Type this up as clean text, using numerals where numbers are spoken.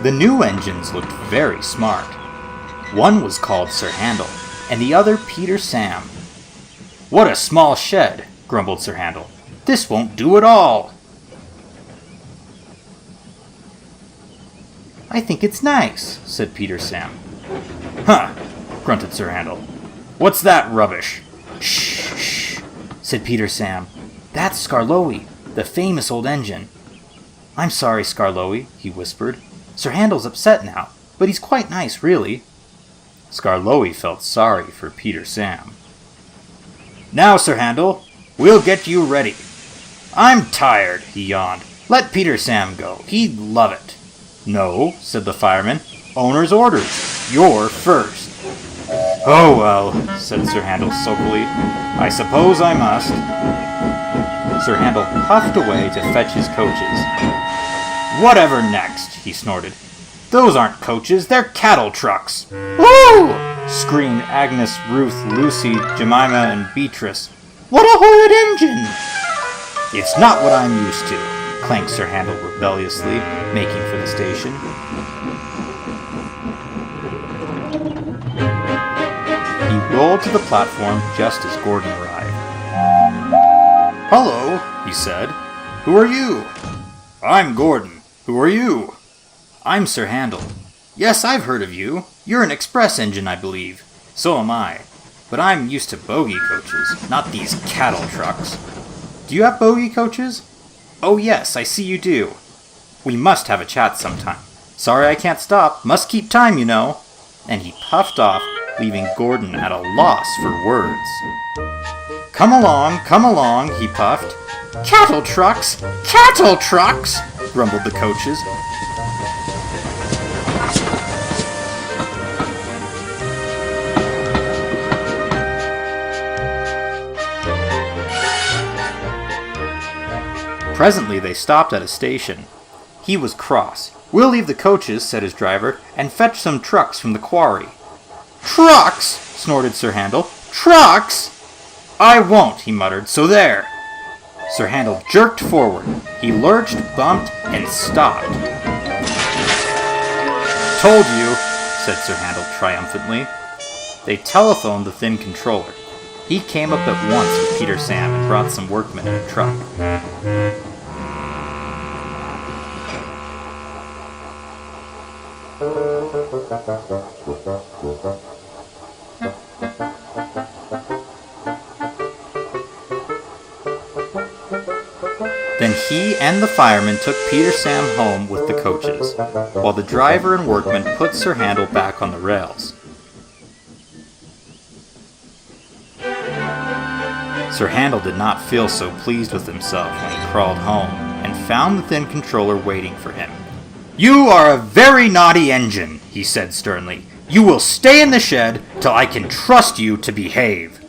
The new engines looked very smart. One was called Sir Handel, and the other Peter Sam. "What a small shed," grumbled Sir Handel. "This won't do at all." "I think it's nice," said Peter Sam. "Huh," grunted Sir Handel. "What's that rubbish?" "Shh, shh," said Peter Sam. "That's Skarloey, the famous old engine." "I'm sorry, Skarloey," he whispered. "Sir Handel's upset now, but he's quite nice, really." Skarloey felt sorry for Peter Sam. "Now, Sir Handel, we'll get you ready." "I'm tired," he yawned. "Let Peter Sam go. He'd love it." "No," said the fireman. "Owner's orders. You're first." "Oh well," said Sir Handel sulkily. "I suppose I must." Sir Handel puffed away to fetch his coaches. "Whatever next?" he snorted. "Those aren't coaches, they're cattle trucks." "Woo!" screamed Agnes, Ruth, Lucy, Jemima, and Beatrice. "What a horrid engine!" "It's not what I'm used to," clanked Sir Handel rebelliously, making for the station. He rolled to the platform just as Gordon arrived. "Hello," he said. "Who are you?" "I'm Gordon. Who are you?" "I'm Sir Handel." "Yes, I've heard of you. You're an express engine, I believe." "So am I. But I'm used to bogie coaches, not these cattle trucks." "Do you have bogie coaches?" "Oh yes, I see you do." "We must have a chat sometime." "Sorry I can't stop. Must keep time, you know." And he puffed off, leaving Gordon at a loss for words. Come along, he puffed. "Cattle trucks! Cattle trucks!" grumbled the coaches. Presently they stopped at a station. He was cross. "We'll leave the coaches," said his driver, "and fetch some trucks from the quarry." "Trucks!" snorted Sir Handel. "Trucks!" "I won't," he muttered, "so there!" Sir Handel jerked forward. He lurched, bumped, and stopped. "Told you," said Sir Handel triumphantly. They telephoned the thin controller. He came up at once with Peter Sam and brought some workmen in a truck. Then he and the fireman took Peter Sam home with the coaches, while the driver and workmen put Sir Handel back on the rails. Sir Handel did not feel so pleased with himself when he crawled home and found the thin controller waiting for him. "You are a very naughty engine," he said sternly. "You will stay in the shed till I can trust you to behave."